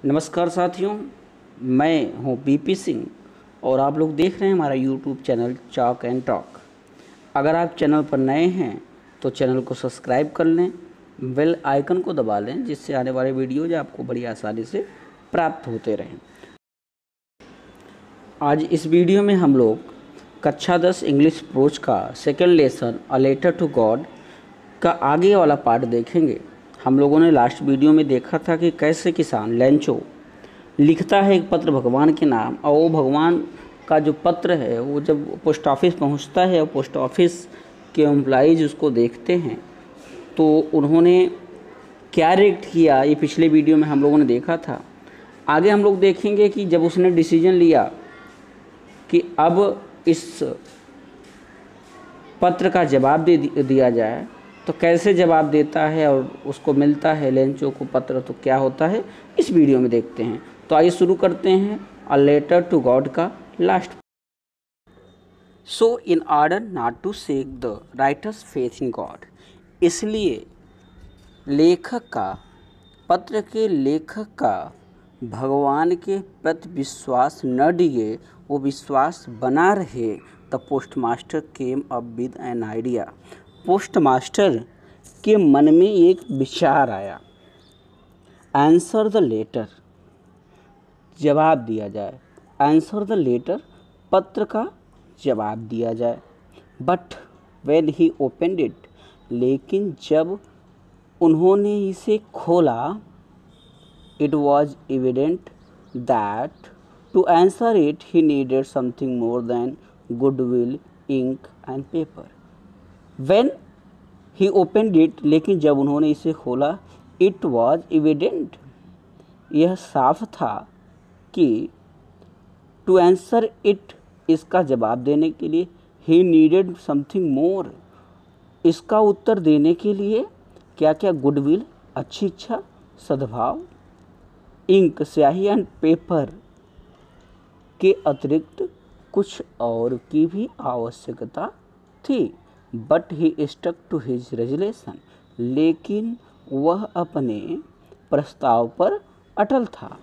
नमस्कार साथियों, मैं हूं बीपी सिंह और आप लोग देख रहे हैं हमारा YouTube channel chalk and talk. अगर आप चैनल पर नए हैं तो चैनल को सब्सक्राइब कर लें, बेल आइकन को दबा लें, जिससे आने वाले वीडियोज आपको बड़ी आसानी से प्राप्त होते रहें। आज इस वीडियो में हम लोग कक्षा 10 इंग्लिश प्रोज का second lesson a letter to God का आगे वाला पार्ट देखेंगे। हम लोगों ने लास्ट वीडियो में देखा था कि कैसे किसान लेंचो लिखता है एक पत्र भगवान के नाम, और वो भगवान का जो पत्र है वो जब पोस्ट ऑफिस पहुंचता है और पोस्ट ऑफिस के एम्प्लॉइज उसको देखते हैं तो उन्होंने क्या रिएक्ट किया, ये पिछले वीडियो में हम लोगों ने देखा था। आगे हम लोग देखेंगे कि जब उसने डिसीजन लिया कि अब इस पत्र का जवाब दे दिया जाए तो कैसे जवाब देता है और उसको मिलता है लेंचो को पत्र, तो क्या होता है इस वीडियो में देखते हैं। तो आइए शुरू करते हैं अ लेटर टू गॉड का last. So in order not to shake the writer's faith in God, इसलिए लेखक का पत्र के लेखक का भगवान के प्रति विश्वास न डिगे, वो विश्वास बना रहे। The post master came up with an idea, post master के मन में एक विचार आया। आंसर द लेटर, जवाब दिया जाए। आंसर द लेटर, पत्र का जवाब दिया जाए। But when he opened it, लेकिन जब उन्होंने इसे खोला, it was evident that to answer it he needed something more than goodwill, ink and paper. When he opened it, लेकिन जब उन्होंने इसे खोला, it was evident, यह साफ था कि to answer it, इसका जवाब देने के लिए, he needed something more, इसका उत्तर देने के लिए क्या क्या, गुडविल अच्छी इच्छा, सद्भाव, इंक स्याही, एंड पेपर के अतिरिक्त कुछ और की भी आवश्यकता थी। But he stuck to his resolution, लेकिन वह अपने प्रस्ताव पर अटल था।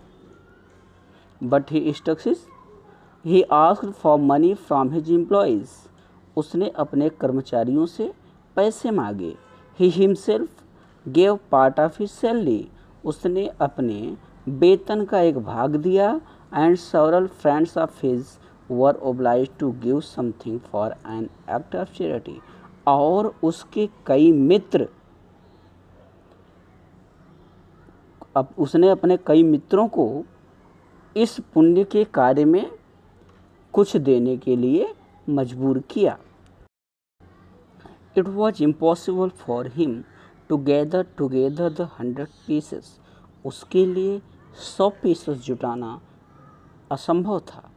But he stuck his, he asked for money from his employees, उसने अपने कर्मचारियों से पैसे मांगे। He himself gave part of his salary, उसने अपने वेतन का एक भाग दिया। And several friends of his were obliged to give something for an act of charity, और उसके कई मित्र, अब उसने अपने कई मित्रों को इस पुण्य के कार्य में कुछ देने के लिए मजबूर किया। It was impossible for him to gather together the 100 pieces, उसके लिए 100 पीसेस जुटाना असंभव था।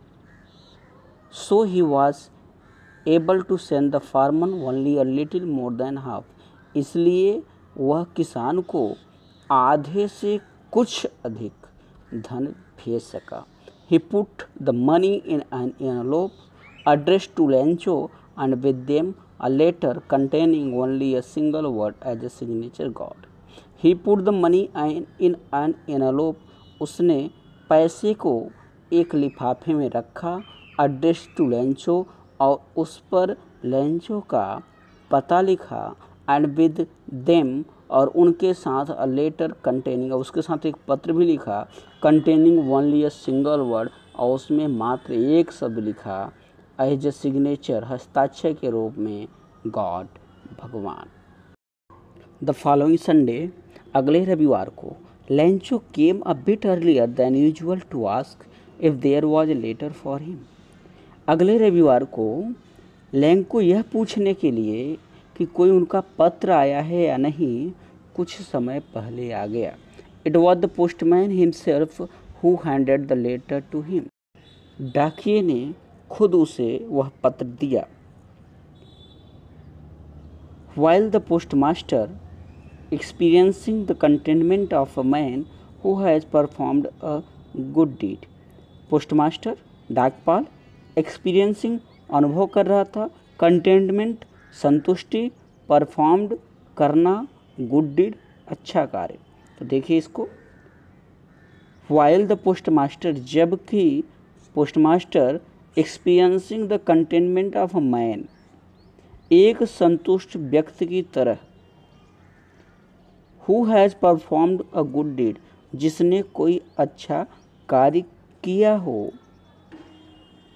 So he was able to send the farmer only a little more than half, इसलिए वह किसान को आधे से कुछ अधिक धन भेज सका। He put the money in an envelope addressed to Lencho and with them a letter containing only a single word as a signature God. He put the money in an envelope, उसने पैसे को एक लिफाफे में रखा, addressed to Lencho, और उस पर लेंचो का पता लिखा, एंड विद देम, और उनके साथ अ लेटर कंटेनिंग, उसके साथ एक पत्र भी लिखा, containing only a single word, और उसमें मात्र एक शब्द लिखा, एज ए सिग्नेचर, हस्ताक्षर के रूप में, गॉड, भगवान। द फॉलोइंग संडे, अगले रविवार को, Lencho came a bit earlier than usual to ask if there was a letter for him. अगले रविवार को लेंको यह पूछने के लिए कि कोई उनका पत्र आया है या नहीं, कुछ समय पहले आ गया। It was the postman himself who handed the letter to him, डाकिये ने खुद उसे वह पत्र दिया। While the postmaster experiencing the contentment of a man who has performed a good deed, postmaster डाकपाल एक्सपीरियंसिंग अनुभव कर रहा था, कंटेनमेंट संतुष्टि, परफॉर्म्ड करना, गुड डीड अच्छा कार्य। तो देखिए इसको, वाइल द पोस्टमास्टर, जबकि पोस्टमास्टर experiencing the contentment of a man, एक संतुष्ट व्यक्ति की तरह, who has performed a good deed, जिसने कोई अच्छा कार्य किया हो,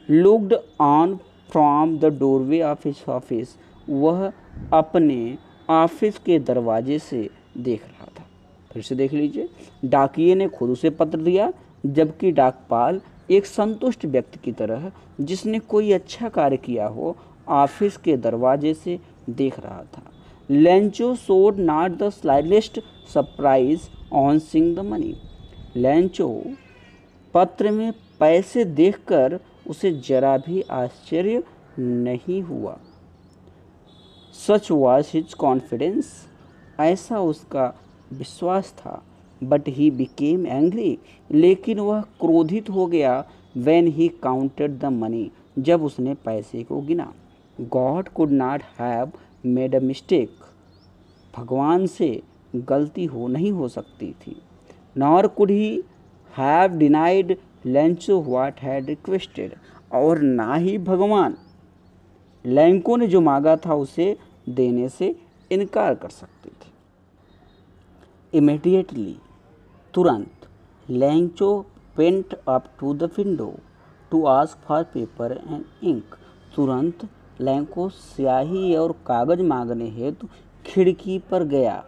looked on from the doorway of his office, वह अपने ऑफिस के दरवाजे से देख रहा था। फिर से देख लीजिए, डाकिये ने खुद उसे पत्र दिया, जबकि डाकपाल एक संतुष्ट व्यक्ति की तरह, जिसने कोई अच्छा कार्य किया हो, ऑफिस के दरवाजे से देख रहा था। Lencho showed not the slightest surprise on seeing the money, Lencho पत्र में पैसे देखकर उसे जरा भी आश्चर्य नहीं हुआ। सच वॉज हिज कॉन्फिडेंस, ऐसा उसका विश्वास था। बट ही बिकेम एंग्री, लेकिन वह क्रोधित हो गया। When he counted the money, जब उसने पैसे को गिना। God could not have made a mistake, भगवान से गलती नहीं हो सकती थी। Nor could he have denied Lencho what had requested, और ना ही भगवान लैंको ने जो मांगा था उसे देने से इनकार कर सकते थे। इमीडिएटली, तुरंत, Lencho went up to the window to ask for paper and ink, तुरंत लैंको स्याही और कागज मांगने हेतु खिड़की पर गया।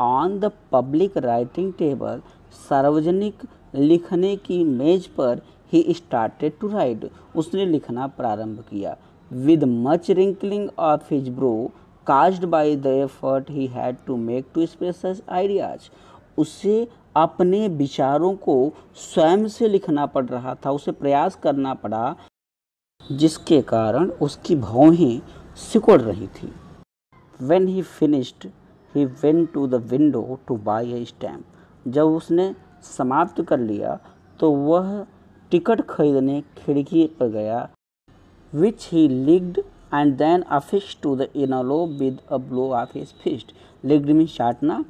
On the public writing table, सार्वजनिक लिखने की मेज पर, ही स्टार्टेड टू राइट, उसने लिखना प्रारंभ किया। With much wrinkling of his brow caused by the effort he had to make to express his ideas, उसे अपने विचारों को स्वयं से लिखना पड़ रहा था, उसे प्रयास करना पड़ा, जिसके कारण उसकी भौहें सिकुड़ रही थी। When he finished, he went to the window to buy a stamp. जब उसने समाप्त कर लिया तो वह टिकट खरीदने खिड़की पर गया। Which he licked and then affixed to the envelope with a blow of his fist. Licked में चाटना।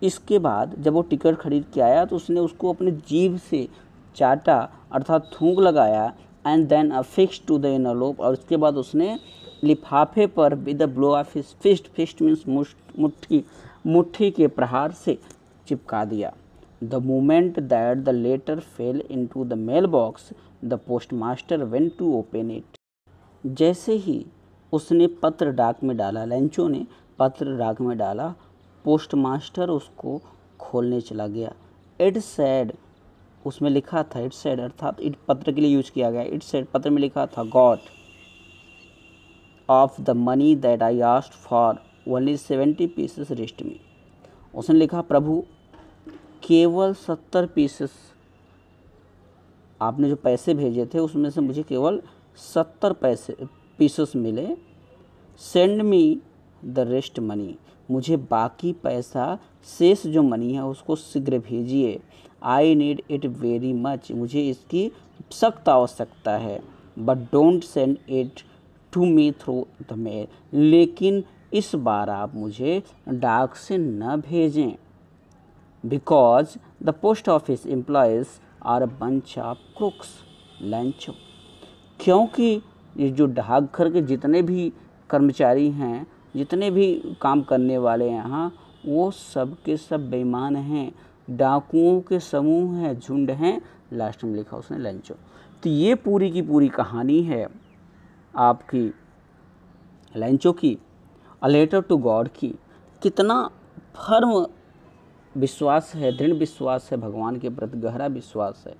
इसके बाद जब वो टिकट खरीद के आया तो उसने उसको अपने जीभ से चाटा, अर्थात थूक लगाया। And then affixed to the envelope, और उसके बाद उसने लिफाफे पर with the blow of his fist, fist means मुट्ठी, मुट्ठी के प्रहार से चिपका दिया। The moment that the letter fell into the mail box, the postmaster went to open it, जैसे ही उसने पत्र डाक में डाला, लेंचो ने पत्र डाक में डाला, पोस्टमास्टर उसको खोलने चला गया। इट सेड, उसमें लिखा था, इट सेड अर्थात इट पत्र के लिए यूज किया गया। इट सेड, पत्र में लिखा था, God of the money that I asked for only 70 pieces rest me, उसने लिखा, प्रभु केवल 70 पीसेस, आपने जो पैसे भेजे थे उसमें से मुझे केवल 70 पीसेस मिले। Send me the rest money, मुझे बाकी पैसा, शेष जो मनी है उसको शीघ्र भेजिए। I need it very much, मुझे इसकी सख्त आवश्यकता है। But don't send it to me through the mail, लेकिन इस बार आप मुझे डाक से न भेजें। Because the post office employees are a bunch of crooks, Lencho, क्योंकि ये जो डाकघर के जितने भी कर्मचारी हैं, जितने भी काम करने वाले हैं यहाँ, वो सब के सब बेईमान हैं, डाकुओं के समूह हैं, झुंड हैं। लास्ट में लिखा उसने लेंचो। तो ये पूरी की पूरी कहानी है आपकी लेंचो की, अ लेटर टू गॉड की। कितना फर्म विश्वास है, दृढ़ विश्वास है, भगवान के प्रति गहरा विश्वास है।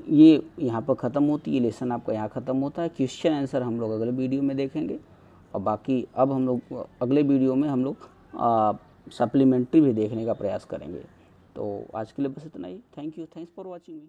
ये यहाँ पर ख़त्म होती है, लेसन आपका यहाँ ख़त्म होता है। क्वेश्चन आंसर हम लोग अगले वीडियो में देखेंगे, और बाकी अब हम लोग अगले वीडियो में हम लोग सप्लीमेंट्री भी देखने का प्रयास करेंगे। तो आज के लिए बस इतना ही। Thank you, thanks for watching me.